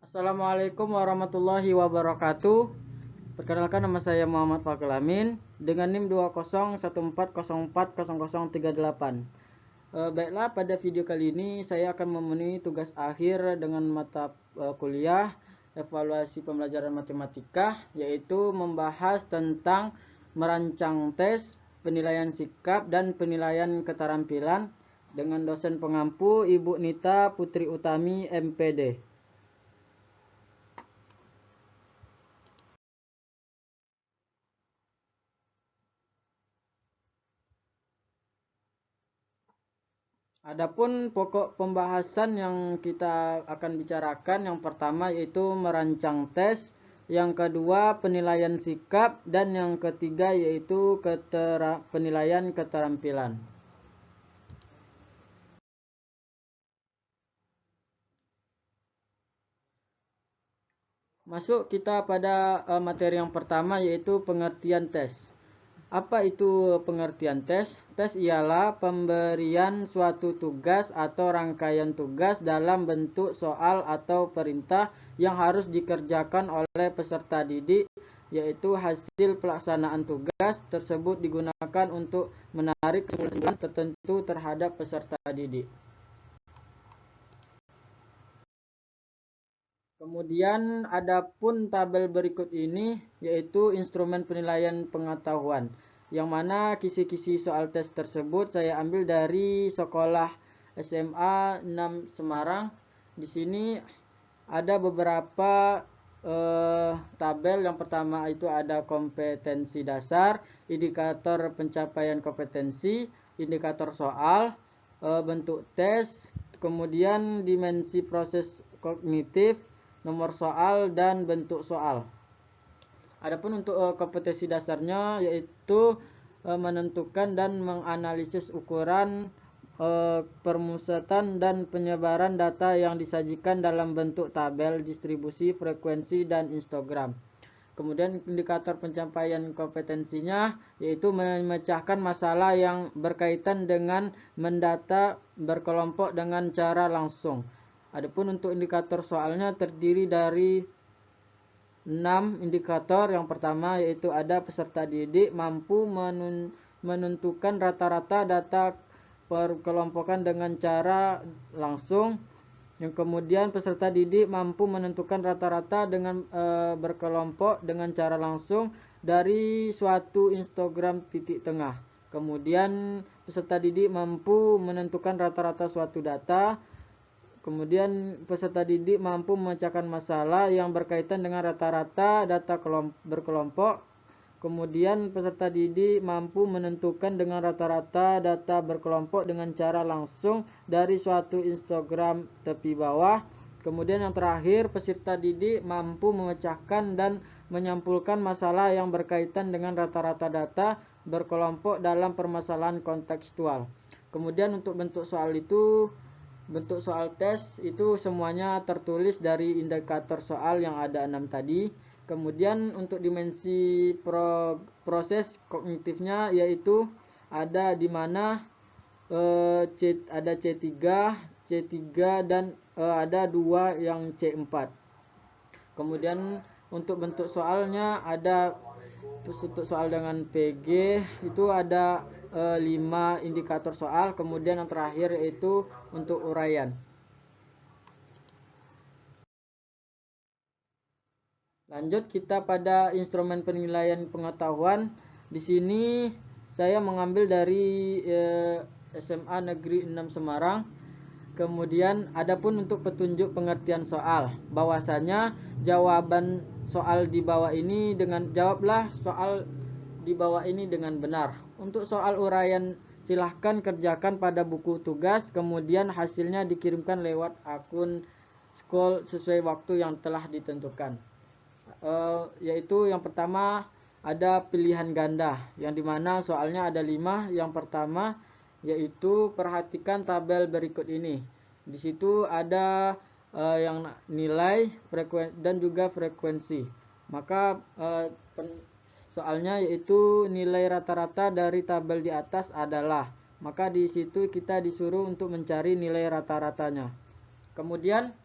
Assalamualaikum warahmatullahi wabarakatuh. Perkenalkan, nama saya Muhammad Fakil Amin dengan NIM 2014040038. Baiklah, pada video kali ini saya akan memenuhi tugas akhir dengan mata kuliah evaluasi pembelajaran matematika, yaitu membahas tentang merancang tes, penilaian sikap, dan penilaian keterampilan dengan dosen pengampu Ibu Nita Putri Utami, MPD. Adapun pokok pembahasan yang kita akan bicarakan, yang pertama yaitu merancang tes, yang kedua penilaian sikap, dan yang ketiga yaitu penilaian keterampilan. Masuk kita pada materi yang pertama yaitu pengertian tes. Apa itu pengertian tes? Tes ialah pemberian suatu tugas atau rangkaian tugas dalam bentuk soal atau perintah yang harus dikerjakan oleh peserta didik, yaitu hasil pelaksanaan tugas tersebut digunakan untuk menarik kesimpulan tertentu terhadap peserta didik. Kemudian adapun tabel berikut ini yaitu instrumen penilaian pengetahuan, yang mana kisi-kisi soal tes tersebut saya ambil dari sekolah SMA 6 Semarang. Di sini ada beberapa tabel. Yang pertama itu ada kompetensi dasar, indikator pencapaian kompetensi, indikator soal, bentuk tes, kemudian dimensi proses kognitif, nomor soal, dan bentuk soal. Adapun untuk kompetensi dasarnya yaitu menentukan dan menganalisis ukuran, permusatan dan penyebaran data yang disajikan dalam bentuk tabel, distribusi, frekuensi, dan histogram. Kemudian indikator pencapaian kompetensinya yaitu memecahkan masalah yang berkaitan dengan mendata berkelompok dengan cara langsung. Adapun untuk indikator soalnya terdiri dari 6 indikator. Yang pertama yaitu ada peserta didik mampu menentukan rata-rata data perkelompokan dengan cara langsung. Yang kemudian peserta didik mampu menentukan rata-rata dengan berkelompok dengan cara langsung dari suatu histogram titik tengah. Kemudian peserta didik mampu menentukan rata-rata suatu data. Kemudian peserta didik mampu memecahkan masalah yang berkaitan dengan rata-rata data berkelompok. Kemudian peserta didik mampu menentukan dengan rata-rata data berkelompok dengan cara langsung dari suatu histogram tepi bawah. Kemudian yang terakhir, peserta didik mampu memecahkan dan menyampulkan masalah yang berkaitan dengan rata-rata data berkelompok dalam permasalahan kontekstual. Kemudian untuk bentuk soal tes itu semuanya tertulis dari indikator soal yang ada 6 tadi. Kemudian untuk dimensi proses kognitifnya yaitu ada di mana ada C3 dan ada 2 yang C4. Kemudian untuk bentuk soalnya ada bentuk soal dengan PG itu ada 5 indikator soal. Kemudian yang terakhir yaitu untuk uraian. Lanjut kita pada instrumen penilaian pengetahuan. Di sini saya mengambil dari SMA Negeri 6 Semarang. Kemudian adapun untuk petunjuk pengertian soal, bahwasanya jawaban soal di bawah ini jawablah soal di bawah ini dengan benar. Untuk soal uraian silahkan kerjakan pada buku tugas, kemudian hasilnya dikirimkan lewat akun School sesuai waktu yang telah ditentukan. Yaitu yang pertama ada pilihan ganda, yang dimana soalnya ada 5. Yang pertama yaitu perhatikan tabel berikut ini. Di situ ada yang nilai, dan juga frekuensi. Maka soalnya yaitu nilai rata-rata dari tabel di atas adalah. Maka di situ kita disuruh untuk mencari nilai rata-ratanya. Kemudian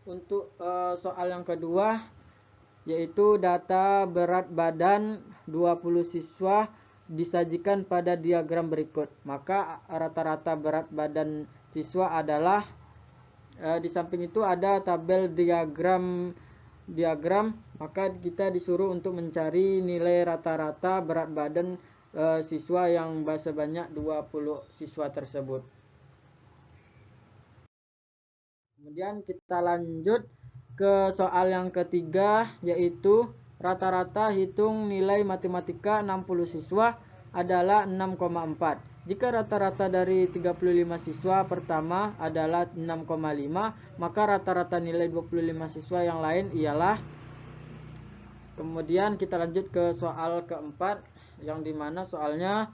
untuk soal yang kedua, yaitu data berat badan 20 siswa disajikan pada diagram berikut. Maka rata-rata berat badan siswa adalah di samping itu ada tabel diagram, maka kita disuruh untuk mencari nilai rata-rata berat badan siswa yang sebanyak 20 siswa tersebut. Kemudian kita lanjut ke soal yang ketiga, yaitu rata-rata hitung nilai matematika 60 siswa adalah 6,4. Jika rata-rata dari 35 siswa pertama adalah 6,5, maka rata-rata nilai 25 siswa yang lain ialah. Kemudian kita lanjut ke soal keempat, yang dimana soalnya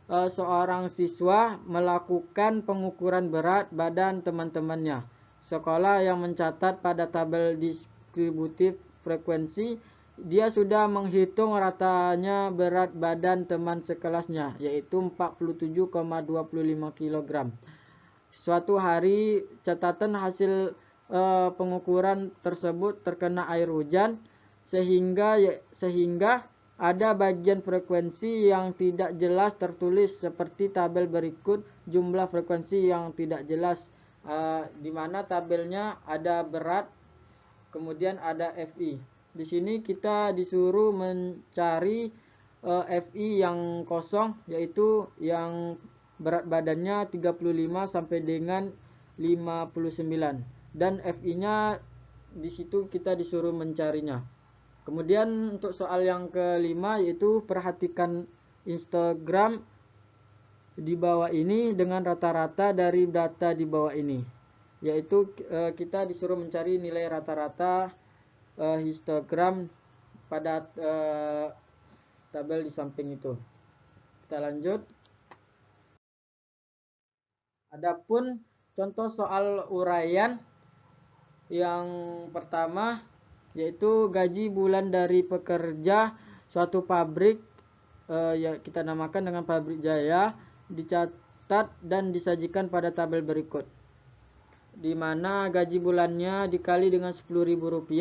seorang siswa melakukan pengukuran berat badan teman-temannya. Sekolah yang mencatat pada tabel distributif frekuensi, dia sudah menghitung ratanya berat badan teman sekelasnya, yaitu 47,25 kg. Suatu hari catatan hasil pengukuran tersebut terkena air hujan, sehingga ada bagian frekuensi yang tidak jelas tertulis seperti tabel berikut. Jumlah frekuensi yang tidak jelas, di mana tabelnya ada berat, kemudian ada FI. Di sini kita disuruh mencari FI yang kosong, yaitu yang berat badannya 35 sampai dengan 59, dan FI-nya di situ kita disuruh mencarinya. Kemudian untuk soal yang kelima, yaitu perhatikan histogram di bawah ini dengan rata-rata dari data di bawah ini, yaitu kita disuruh mencari nilai rata-rata histogram pada tabel di samping itu. Kita lanjut. Adapun contoh soal uraian yang pertama, yaitu gaji bulan dari pekerja suatu pabrik, ya kita namakan dengan Pabrik Jaya, dicatat dan disajikan pada tabel berikut, di mana gaji bulannya dikali dengan Rp10.000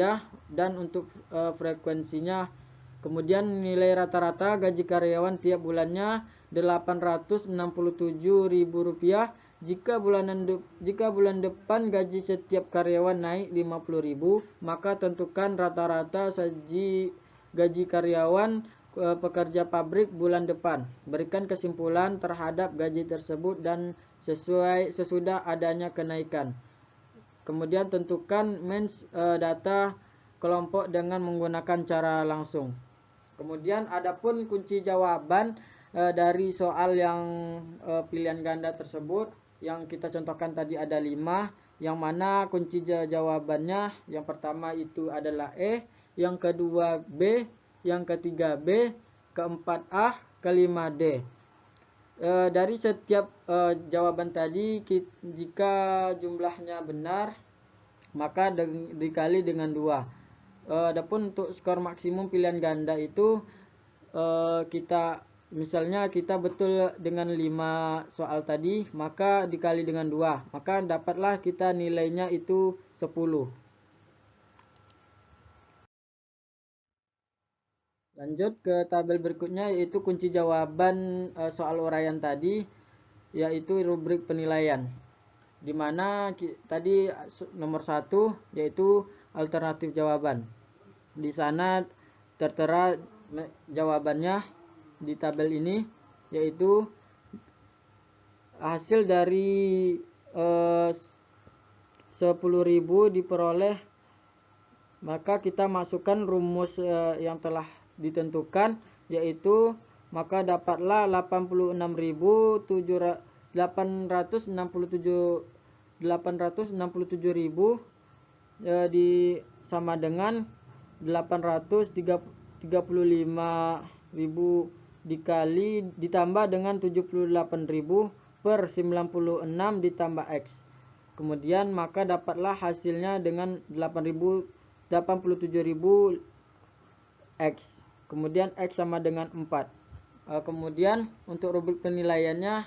dan untuk frekuensinya. Kemudian nilai rata-rata gaji karyawan tiap bulannya Rp867.000. Jika bulan depan gaji setiap karyawan naik Rp50.000, maka tentukan rata-rata gaji karyawan pekerja pabrik bulan depan. Berikan kesimpulan terhadap gaji tersebut dan sesudah adanya kenaikan. Kemudian tentukan data kelompok dengan menggunakan cara langsung. Kemudian adapun kunci jawaban dari soal yang pilihan ganda tersebut, yang kita contohkan tadi ada 5, yang mana kunci jawabannya yang pertama itu adalah E, yang kedua B, yang ketiga B, keempat A, kelima D. Dari setiap jawaban tadi, jika jumlahnya benar, maka dikali dengan 2. Adapun untuk skor maksimum pilihan ganda itu, misalnya kita betul dengan 5 soal tadi, maka dikali dengan 2, maka dapatlah kita nilainya itu 10. Lanjut ke tabel berikutnya, yaitu kunci jawaban soal uraian tadi, yaitu rubrik penilaian, di mana tadi nomor 1 yaitu alternatif jawaban. Di sana tertera jawabannya di tabel ini, yaitu hasil dari 10.000 diperoleh, maka kita masukkan rumus yang telah ditentukan, yaitu maka dapatlah 867.000 sama dengan 835.000 ditambah dengan 78.000 per 96 ditambah X. Kemudian maka dapatlah hasilnya dengan 87.000 X. Kemudian X sama dengan 4. Kemudian untuk rubrik penilaiannya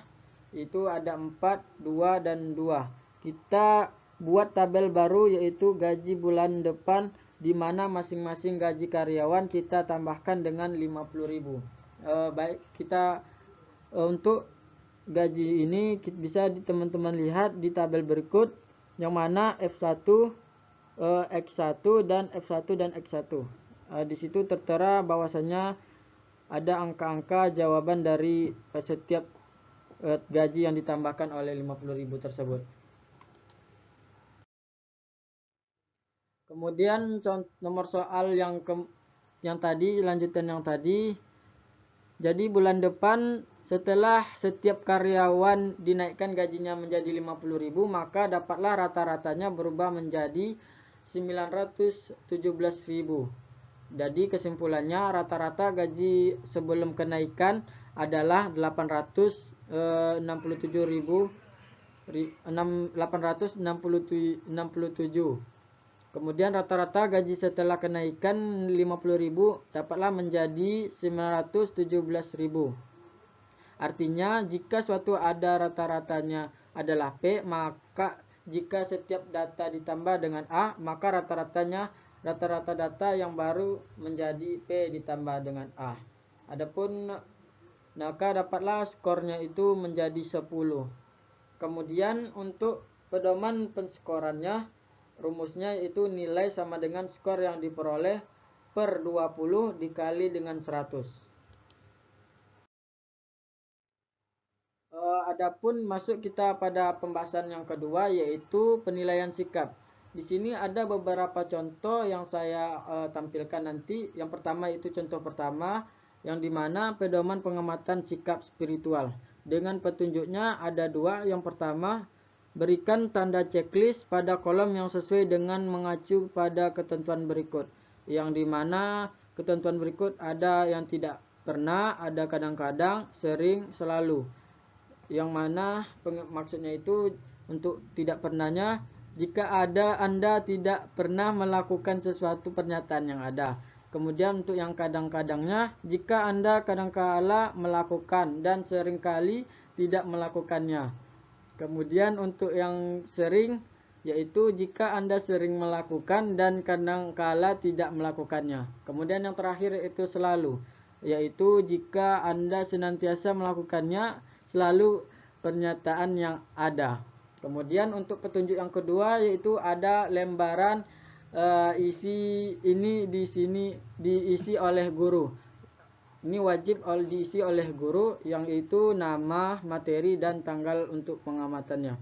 itu ada 4, 2, dan 2. Kita buat tabel baru yaitu gaji bulan depan, di mana masing-masing gaji karyawan kita tambahkan dengan 50.000. Baik, kita untuk gaji ini bisa teman-teman lihat di tabel berikut, yang mana F1, X1 dan F1 dan X1. Di situ tertera bahwasanya ada angka-angka jawaban dari setiap gaji yang ditambahkan oleh 50.000 tersebut. Kemudian nomor soal yang tadi, lanjutan yang tadi. Jadi bulan depan setelah setiap karyawan dinaikkan gajinya menjadi 50.000, maka dapatlah rata-ratanya berubah menjadi 917.000. Jadi kesimpulannya rata-rata gaji sebelum kenaikan adalah 867. Kemudian rata-rata gaji setelah kenaikan 50.000 dapatlah menjadi 917.000. Artinya jika suatu ada rata-ratanya adalah P, maka jika setiap data ditambah dengan A, maka rata-rata data yang baru menjadi P ditambah dengan A. Adapun maka dapatlah skornya itu menjadi 10. Kemudian untuk pedoman penskorannya, rumusnya itu nilai sama dengan skor yang diperoleh per 20 dikali dengan 100. Adapun masuk kita pada pembahasan yang kedua, yaitu penilaian sikap. Di sini ada beberapa contoh yang saya tampilkan nanti. Yang pertama itu contoh pertama, yang dimana pedoman pengamatan sikap spiritual. Dengan petunjuknya ada dua. Yang pertama, berikan tanda checklist pada kolom yang sesuai dengan mengacu pada ketentuan berikut. Yang dimana ketentuan berikut ada yang tidak pernah, ada kadang-kadang, sering, selalu. Yang mana maksudnya itu untuk tidak pernahnya, jika Anda tidak pernah melakukan sesuatu pernyataan yang ada. Kemudian untuk yang kadang-kadangnya, jika Anda kadang-kala melakukan dan seringkali tidak melakukannya. Kemudian untuk yang sering, yaitu jika Anda sering melakukan dan kadang-kala tidak melakukannya. Kemudian yang terakhir itu selalu, yaitu jika Anda senantiasa melakukannya, selalu pernyataan yang ada. Kemudian untuk petunjuk yang kedua, yaitu ada lembaran isi ini di sini diisi oleh guru. Ini wajib diisi oleh guru, yang itu nama, materi, dan tanggal untuk pengamatannya.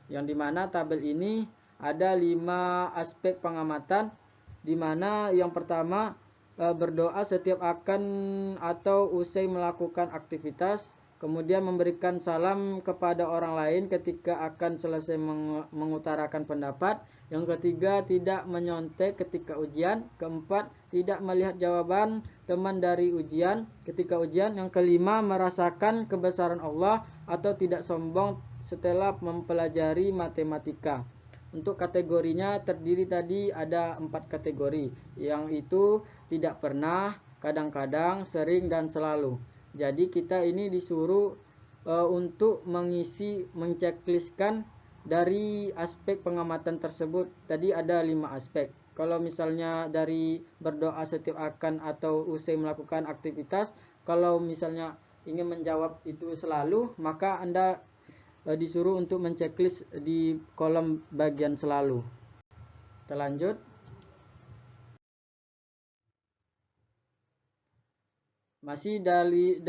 Yang dimana tabel ini ada 5 aspek pengamatan, dimana yang pertama berdoa setiap akan atau usai melakukan aktivitas, kemudian memberikan salam kepada orang lain ketika akan selesai mengutarakan pendapat. Yang ketiga, tidak menyontek ketika ujian. Keempat, tidak melihat jawaban teman dari ujian ketika ujian. Yang kelima, merasakan kebesaran Allah atau tidak sombong setelah mempelajari matematika. Untuk kategorinya terdiri tadi ada 4 kategori, yang itu tidak pernah, kadang-kadang, sering, dan selalu. Jadi kita ini disuruh untuk mencekliskan dari aspek pengamatan tersebut. Tadi ada 5 aspek. Kalau misalnya dari berdoa setiap akan atau usai melakukan aktivitas, kalau misalnya ingin menjawab itu selalu, maka Anda disuruh untuk menceklis di kolom bagian selalu. Kita lanjut. Masih dari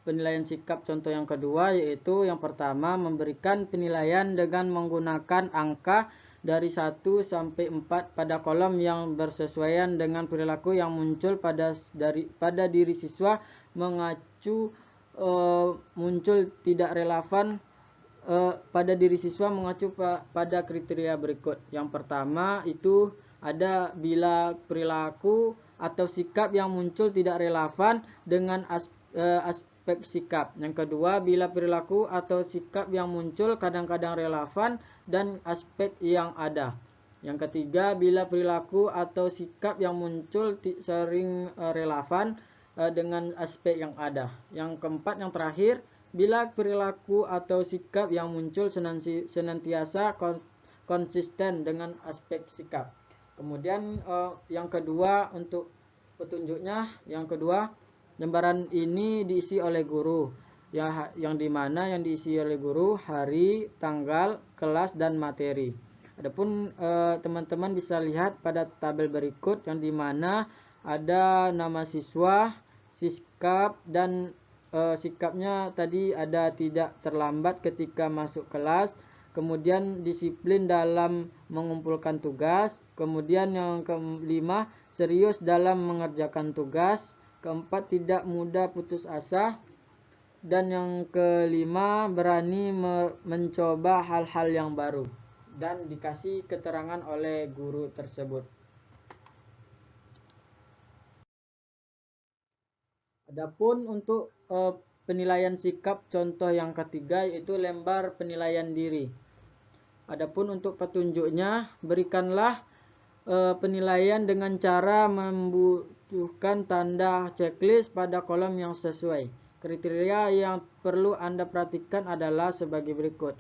penilaian sikap contoh yang kedua, yaitu yang pertama memberikan penilaian dengan menggunakan angka dari 1 sampai 4 pada kolom yang bersesuaian dengan perilaku yang muncul pada diri siswa, mengacu muncul tidak relevan pada diri siswa mengacu pada kriteria berikut. Yang pertama itu ada bila perilaku atau sikap yang muncul tidak relevan dengan aspek sikap. Yang kedua, bila perilaku atau sikap yang muncul kadang-kadang relevan dan aspek yang ada. Yang ketiga, bila perilaku atau sikap yang muncul sering relevan dengan aspek yang ada. Yang keempat, yang terakhir, bila perilaku atau sikap yang muncul senantiasa konsisten dengan aspek sikap. Kemudian yang kedua untuk petunjuknya, yang kedua, lembaran ini diisi oleh guru, yang dimana yang diisi oleh guru hari, tanggal, kelas, dan materi. Adapun teman-teman bisa lihat pada tabel berikut yang dimana ada nama siswa, sikap, dan sikapnya tadi ada tidak terlambat ketika masuk kelas, kemudian disiplin dalam mengumpulkan tugas, kemudian yang kelima serius dalam mengerjakan tugas, keempat tidak mudah putus asa, dan yang kelima berani mencoba hal-hal yang baru, dan dikasih keterangan oleh guru tersebut. Adapun untuk penilaian sikap contoh yang ketiga yaitu lembar penilaian diri. Adapun untuk petunjuknya, berikanlah penilaian dengan cara membutuhkan tanda checklist pada kolom yang sesuai. Kriteria yang perlu Anda perhatikan adalah sebagai berikut.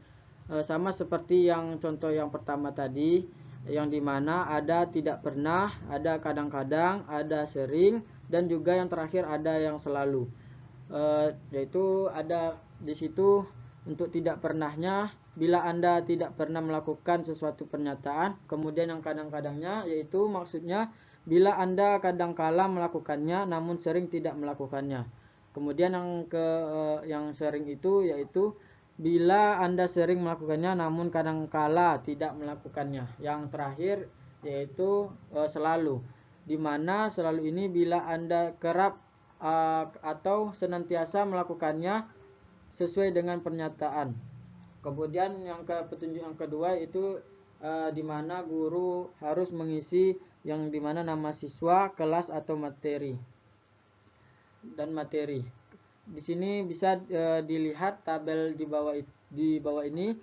Sama seperti yang contoh yang pertama tadi, yang dimana ada tidak pernah, ada kadang-kadang, ada sering, dan juga yang terakhir ada yang selalu. Yaitu ada di situ untuk tidak pernahnya, bila Anda tidak pernah melakukan sesuatu pernyataan. Kemudian yang kadang-kadangnya yaitu maksudnya bila Anda kadang-kala melakukannya namun sering tidak melakukannya. Kemudian yang sering itu yaitu bila Anda sering melakukannya namun kadang-kala tidak melakukannya. Yang terakhir yaitu selalu, di mana selalu ini bila Anda kerap atau senantiasa melakukannya sesuai dengan pernyataan. Kemudian petunjuk yang kedua itu di mana guru harus mengisi yang dimana nama siswa, kelas atau materi dan materi. Di sini bisa dilihat tabel di bawah ini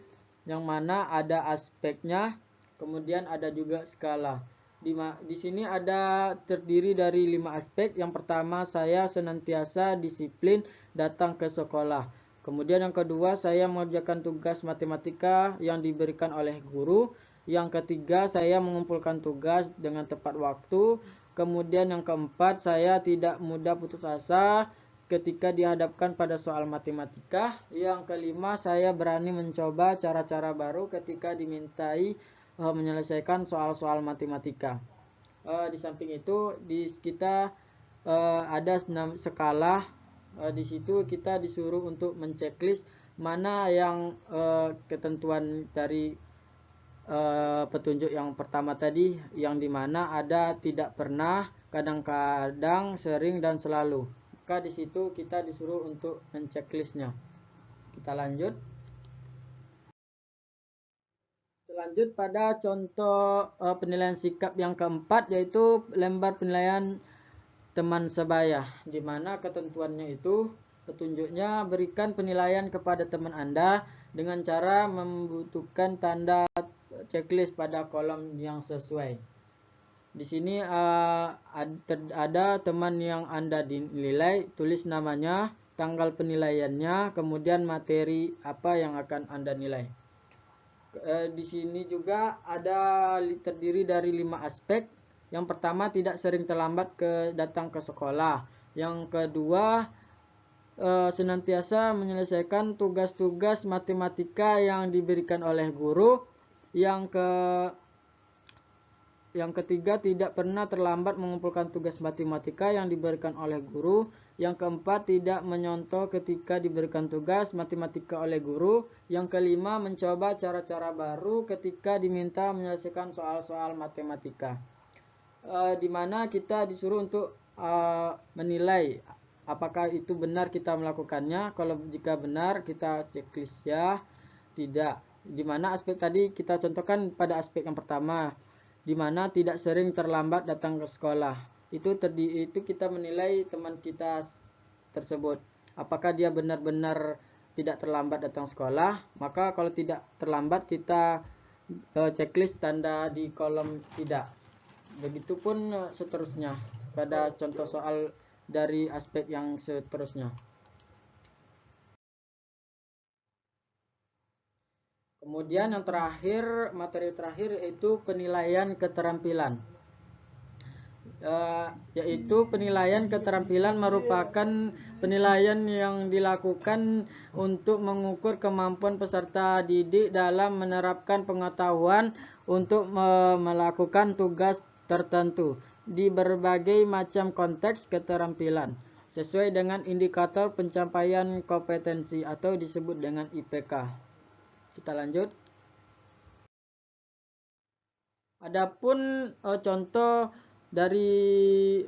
yang mana ada aspeknya, kemudian ada juga skala. Di sini ada terdiri dari 5 aspek. Yang pertama, saya senantiasa disiplin datang ke sekolah. Kemudian yang kedua, saya mengerjakan tugas matematika yang diberikan oleh guru. Yang ketiga, saya mengumpulkan tugas dengan tepat waktu. Kemudian yang keempat, saya tidak mudah putus asa ketika dihadapkan pada soal matematika. Yang kelima, saya berani mencoba cara-cara baru ketika dimintai menyelesaikan soal-soal matematika. Di samping itu kita ada skala. Di situ kita disuruh untuk menceklis mana yang ketentuan dari petunjuk yang pertama tadi, yang dimana ada tidak pernah, kadang-kadang, sering, dan selalu. Maka di situ kita disuruh untuk menceklisnya. Kita lanjut. Lanjut pada contoh penilaian sikap yang keempat yaitu lembar penilaian teman sebaya, di mana ketentuannya itu petunjuknya berikan penilaian kepada teman Anda dengan cara membutuhkan tanda checklist pada kolom yang sesuai. Di sini ada teman yang Anda dinilai, tulis namanya, tanggal penilaiannya, kemudian materi apa yang akan Anda nilai. Di sini juga ada terdiri dari 5 aspek. Yang pertama, tidak sering terlambat datang ke sekolah. Yang kedua, senantiasa menyelesaikan tugas-tugas matematika yang diberikan oleh guru. Yang ketiga, tidak pernah terlambat mengumpulkan tugas matematika yang diberikan oleh guru. Yang keempat, tidak menyontoh ketika diberikan tugas matematika oleh guru. Yang kelima, mencoba cara-cara baru ketika diminta menyelesaikan soal-soal matematika. Di mana kita disuruh untuk menilai apakah itu benar kita melakukannya. Kalau jika benar, kita checklist ya, tidak. Di mana aspek tadi kita contohkan pada aspek yang pertama, di mana tidak sering terlambat datang ke sekolah. Itu kita menilai teman kita tersebut. Apakah dia benar-benar tidak terlambat datang sekolah? Maka kalau tidak terlambat kita checklist tanda di kolom tidak. Begitupun seterusnya pada contoh soal dari aspek yang seterusnya. Kemudian yang terakhir, materi terakhir yaitu penilaian keterampilan. Yaitu penilaian keterampilan merupakan penilaian yang dilakukan untuk mengukur kemampuan peserta didik dalam menerapkan pengetahuan untuk melakukan tugas tertentu di berbagai macam konteks keterampilan sesuai dengan indikator pencapaian kompetensi atau disebut dengan IPK. Kita lanjut. Adapun contoh dari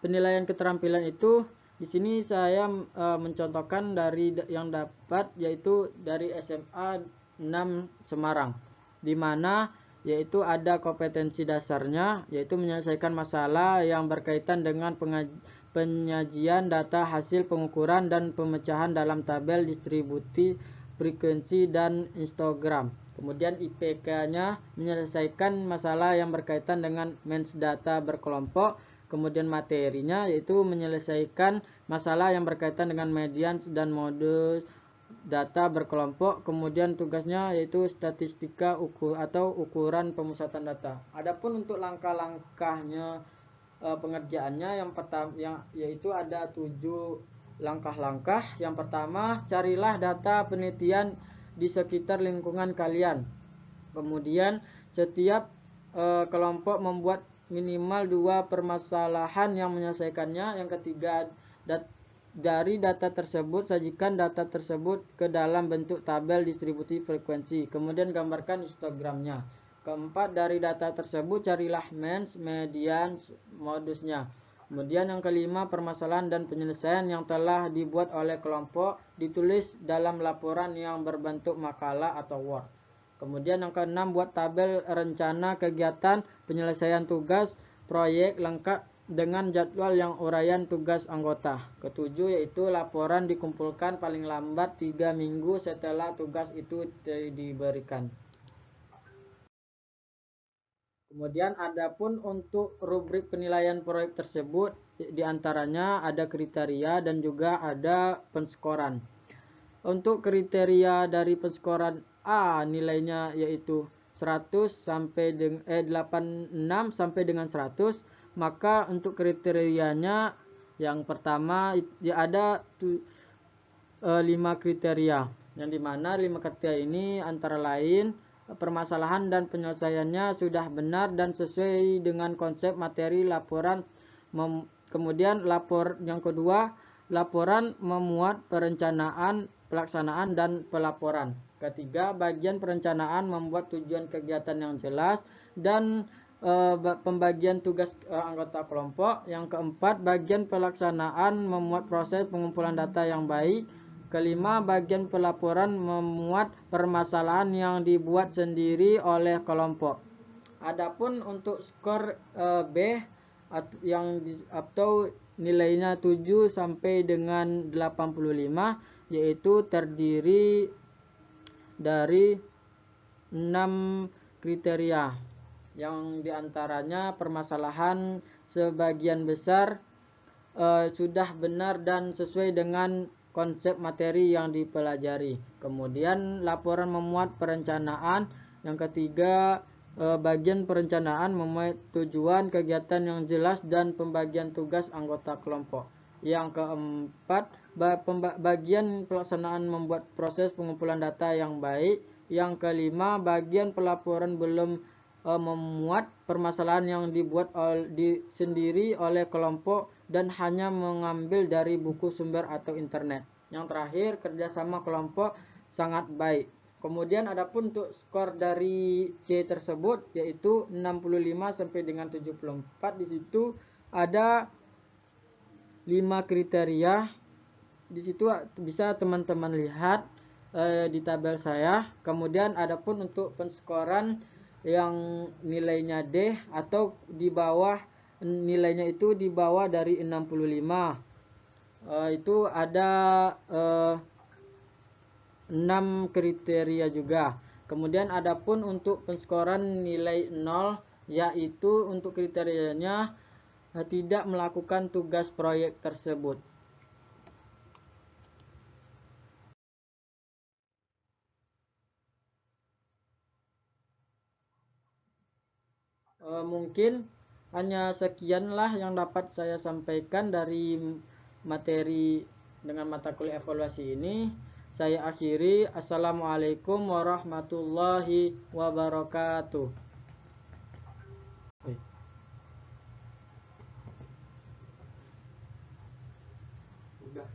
penilaian keterampilan itu, di sini saya mencontohkan dari yang dapat, yaitu dari SMA 6 Semarang, di mana yaitu ada kompetensi dasarnya, yaitu menyelesaikan masalah yang berkaitan dengan penyajian data hasil pengukuran dan pemecahan dalam tabel distribusi frekuensi dan histogram. Kemudian IPK-nya menyelesaikan masalah yang berkaitan dengan mens data berkelompok. Kemudian materinya yaitu menyelesaikan masalah yang berkaitan dengan median dan modus data berkelompok. Kemudian tugasnya yaitu statistika atau ukuran pemusatan data. Adapun untuk langkah-langkahnya pengerjaannya yang pertama yaitu ada 7 langkah-langkah. Yang pertama, carilah data penelitian di sekitar lingkungan kalian. Kemudian setiap kelompok membuat minimal 2 permasalahan yang menyelesaikannya. Yang ketiga, dari data tersebut sajikan data tersebut ke dalam bentuk tabel distribusi frekuensi. Kemudian gambarkan histogramnya. Keempat, dari data tersebut carilah mens, median, modusnya. Kemudian yang kelima, permasalahan dan penyelesaian yang telah dibuat oleh kelompok ditulis dalam laporan yang berbentuk makalah atau Word. Kemudian yang keenam, buat tabel rencana kegiatan penyelesaian tugas proyek lengkap dengan jadwal yang uraian tugas anggota. Ketujuh, yaitu laporan dikumpulkan paling lambat 3 minggu setelah tugas itu diberikan. Kemudian adapun untuk rubrik penilaian proyek tersebut, diantaranya ada kriteria dan juga ada penskoran. Untuk kriteria dari penskoran A nilainya yaitu 100 sampai 86 sampai dengan 100, maka untuk kriterianya yang pertama ada 5 kriteria, yang dimana 5 kriteria ini antara lain permasalahan dan penyelesaiannya sudah benar dan sesuai dengan konsep materi laporan. Kemudian yang kedua, laporan memuat perencanaan, pelaksanaan, dan pelaporan. Ketiga, bagian perencanaan membuat tujuan kegiatan yang jelas dan pembagian tugas anggota kelompok. Yang keempat, bagian pelaksanaan memuat proses pengumpulan data yang baik. Kelima, bagian pelaporan memuat permasalahan yang dibuat sendiri oleh kelompok. Adapun untuk skor B atau nilainya 7 sampai dengan 85, yaitu terdiri dari 6 kriteria, yang diantaranya permasalahan sebagian besar sudah benar dan sesuai dengan konsep materi yang dipelajari. Kemudian laporan memuat perencanaan. Yang ketiga, bagian perencanaan memuat tujuan kegiatan yang jelas dan pembagian tugas anggota kelompok. Yang keempat, bagian pelaksanaan membuat proses pengumpulan data yang baik. Yang kelima, bagian pelaporan belum memuat permasalahan yang dibuat sendiri oleh kelompok dan hanya mengambil dari buku sumber atau internet. Yang terakhir, kerjasama kelompok sangat baik. Kemudian adapun untuk skor dari C tersebut yaitu 65 sampai dengan 74. Di situ ada 5 kriteria. Di situ bisa teman-teman lihat di tabel saya. Kemudian adapun untuk penskoran yang nilainya D atau di bawah, nilainya itu di bawah dari 65, itu ada 6 kriteria juga. Kemudian adapun untuk penskoran nilai 0, yaitu untuk kriterianya tidak melakukan tugas proyek tersebut. Mungkin hanya sekianlah yang dapat saya sampaikan dari materi dengan mata kuliah evaluasi ini. Saya akhiri. Assalamualaikum warahmatullahi wabarakatuh. Udah.